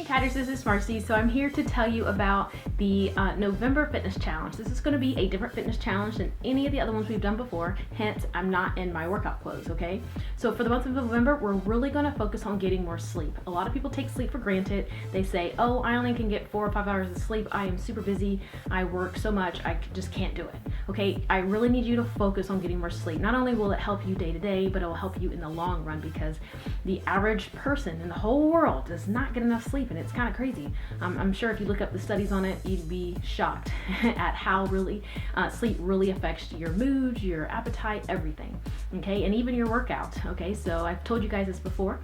Chatters, this is Marcy. So I'm here to tell you about the November Fitness Challenge. This is going to be a different fitness challenge than any of the other ones we've done before, hence I'm not in my workout clothes, okay? So for the month of November, we're really going to focus on getting more sleep. A lot of people take sleep for granted. They say, oh, I only can get 4 or 5 hours of sleep. I am super busy. I work so much, I just can't do it. Okay, I really need you to focus on getting more sleep. Not only will it help you day to day, but it will help you in the long run, because the average person in the whole world does not get enough sleep, and it's kind of crazy. I'm sure if you look up the studies on it, you'd be shocked at how really sleep really affects your mood, your appetite, everything. Okay, and even your workout. Okay, so I've told you guys this before.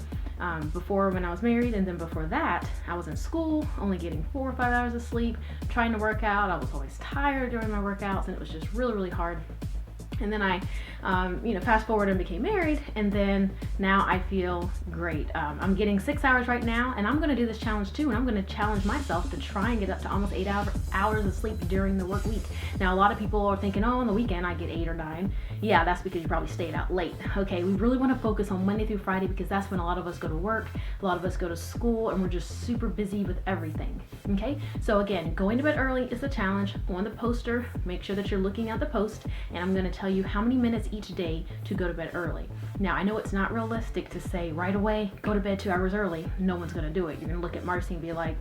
Before when I was married, and then before that I was in school, only getting 4 or 5 hours of sleep, trying to work out. I was always tired during my workouts, and it was just really hard. And then I fast forward and became married, and then now I feel great. I'm getting 6 hours right now, and I'm going to do this challenge too, and I'm going to challenge myself to try and get up to almost 8 hours of sleep during the work week. Now, a lot of people are thinking, oh, on the weekend I get 8 or 9. Yeah, that's because you probably stayed out late. Okay, we really want to focus on Monday through Friday, because that's when a lot of us go to work, a lot of us go to school, and we're just super busy with everything. Okay, so again, going to bed early is the challenge. On the poster, make sure that you're looking at the post, and I'm going to tell you how many minutes each day to go to bed early. Now, I know it's not realistic to say right away, go to bed 2 hours early. No one's going to do it. You're going to look at Marcy and be like,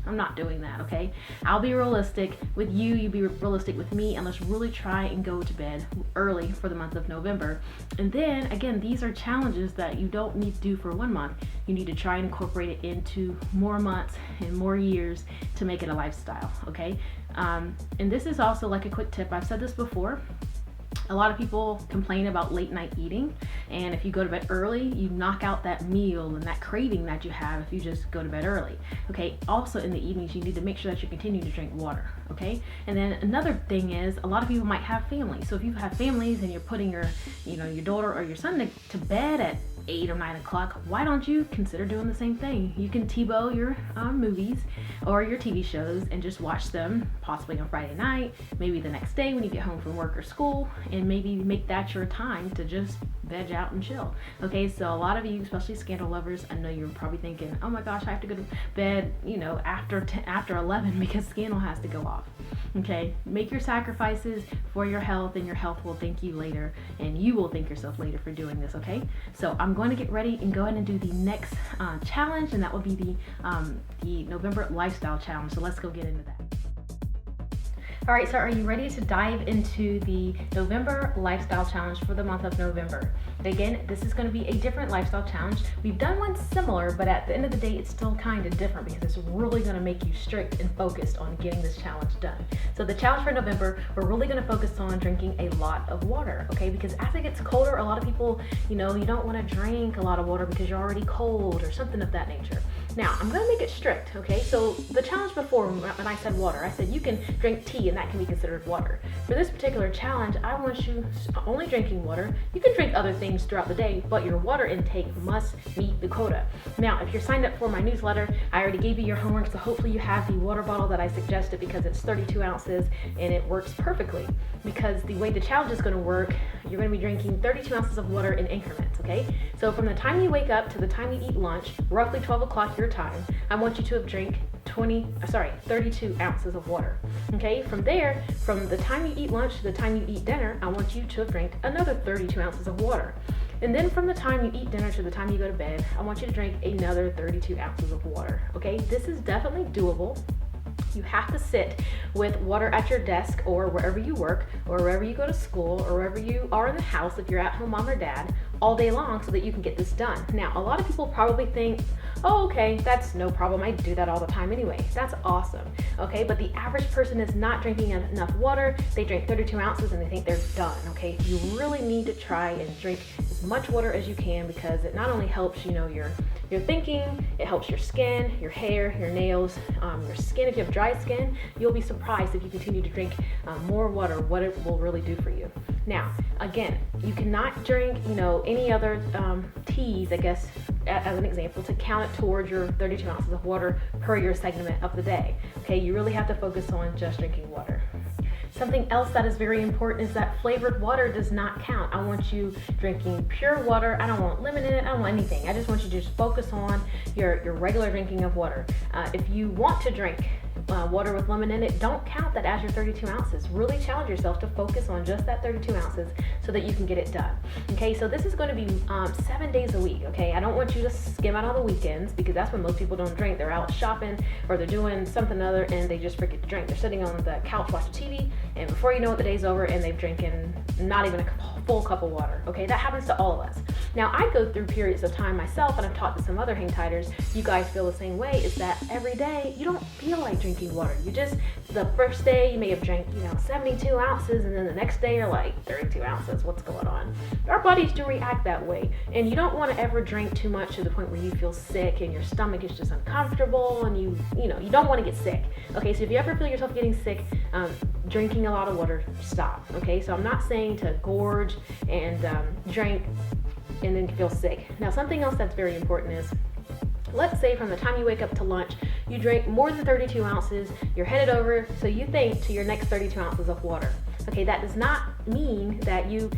I'm not doing that, okay? I'll be realistic with you, you be realistic with me, and let's really try and go to bed early for the month of November. And then, again, these are challenges that you don't need to do for 1 month. You need to try and incorporate it into more months and more years to make it a lifestyle, okay? And this is also like a quick tip. I've said this before. A lot of people complain about late night eating, and if you go to bed early, you knock out that meal and that craving that you have if you just go to bed early. Okay, also in the evenings, you need to make sure that you continue to drink water. Okay, and then another thing is, a lot of people might have families. So if you have families and you're putting your daughter or your son to bed at 8 or 9 o'clock, why don't you consider doing the same thing? You can TiVo your movies or your TV shows and just watch them, possibly on Friday night, maybe the next day when you get home from work or school, and maybe make that your time to just veg out and chill. Okay, so a lot of you, especially Scandal lovers, I know you're probably thinking, oh my gosh, I have to go to bed, after 11 because Scandal has to go off. Okay, make your sacrifices for your health, and your health will thank you later, and you will thank yourself later for doing this. Okay, so I'm going to get ready and go ahead and do the next challenge, and that will be the November Lifestyle Challenge. So let's go get into that. All right, so are you ready to dive into the November Lifestyle Challenge for the month of November? Again, this is going to be a different lifestyle challenge. We've done one similar, but at the end of the day, it's still kind of different, because it's really going to make you strict and focused on getting this challenge done. So the challenge for November, we're really going to focus on drinking a lot of water, okay? Because as it gets colder, a lot of people, you don't want to drink a lot of water because you're already cold or something of that nature. Now, I'm going to make it strict, okay? So the challenge before, when I said water, I said you can drink tea and that can be considered water. For this particular challenge, I want you only drinking water. You can drink other things throughout the day, but your water intake must meet the quota. Now, if you're signed up for my newsletter, I already gave you your homework, so hopefully you have the water bottle that I suggested, because it's 32 ounces and it works perfectly. Because the way the challenge is going to work, you're going to be drinking 32 ounces of water in increments, okay? So from the time you wake up to the time you eat lunch, roughly 12 o'clock your time, I want you to have drank 32 ounces of water. Okay, from there, from the time you eat lunch to the time you eat dinner, I want you to have drank another 32 ounces of water. And then from the time you eat dinner to the time you go to bed, I want you to drink another 32 ounces of water. Okay, this is definitely doable. You have to sit with water at your desk, or wherever you work, or wherever you go to school, or wherever you are in the house, if you're at home, mom or dad, all day long, so that you can get this done. Now, a lot of people probably think, oh, okay, that's no problem. I do that all the time anyway. That's awesome. Okay, but the average person is not drinking enough water. They drink 32 ounces and they think they're done. Okay, you really need to try and drink as much water as you can, because it not only helps, your thinking, it helps your skin, your hair, your nails, your skin. If you have dry skin, you'll be surprised if you continue to drink more water, what it will really do for you. Now, again, you cannot drink, any other teas, I guess, as an example, to count it towards your 32 ounces of water per your segment of the day. Okay, you really have to focus on just drinking water. Something else that is very important is that flavored water does not count. I want you drinking pure water. I don't want lemon in it. I don't want anything. I just want you to just focus on your regular drinking of water. If you want to drink water with lemon in it, don't count that as your 32 ounces. Really challenge yourself to focus on just that 32 ounces so that you can get it done. Okay, so this is going to be 7 days a week. Okay, I don't want you to skim out on the weekends, because that's when most people don't drink. They're out shopping or they're doing something other and they just forget to drink. They're sitting on the couch watching TV, and before you know it, the day's over and they've drinking not even a full cup of water. Okay, that happens to all of us. Now, I go through periods of time myself, and I've talked to some other hang tighters. You guys feel the same way, is that every day you don't feel like drinking water. You just, the first day you may have drank 72 ounces, and then the next day you're like 32 ounces. What's going on? Our bodies do react that way, and you don't want to ever drink too much to the point where you feel sick and your stomach is just uncomfortable, and you don't want to get sick. Okay, so if you ever feel yourself getting sick, drinking a lot of water, stop. Okay, so I'm not saying to gorge and drink and then feel sick. Now, something else that's very important is, let's say from the time you wake up to lunch, you drink more than 32 ounces, you're headed over, so you think, to your next 32 ounces of water. Okay, that does not mean that you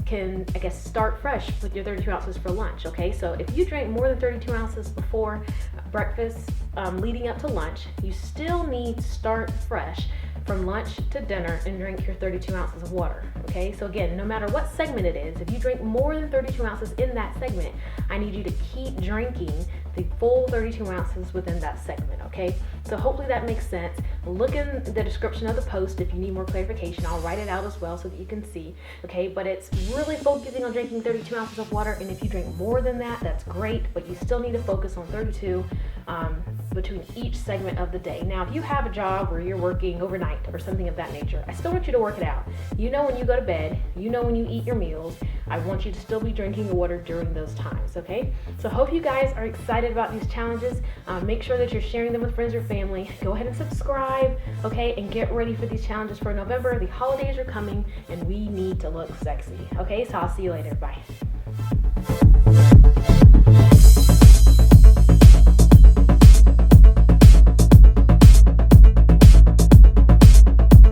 can, start fresh with your 32 ounces for lunch. Okay, so if you drink more than 32 ounces before breakfast, leading up to lunch, you still need to start fresh from lunch to dinner and drink your 32 ounces of water. Okay, so again, no matter what segment it is, if you drink more than 32 ounces in that segment, I need you to keep drinking the full 32 ounces within that segment. Okay, so hopefully that makes sense. Look in the description of the post if you need more clarification. I'll write it out as well so that you can see. Okay, but it's really focusing on drinking 32 ounces of water, and if you drink more than that, that's great, but you still need to focus on 32 between each segment of the day. Now, if you have a job where you're working overnight or something of that nature, I still want you to work it out. When you go to bed, when you eat your meals, I want you to still be drinking water during those times. Okay, so hope you guys are excited about these challenges. Make sure that you're sharing them with friends or family. Go ahead and subscribe, okay, and get ready for these challenges for November. The holidays are coming and we need to look sexy. Okay, so I'll see you later. Bye.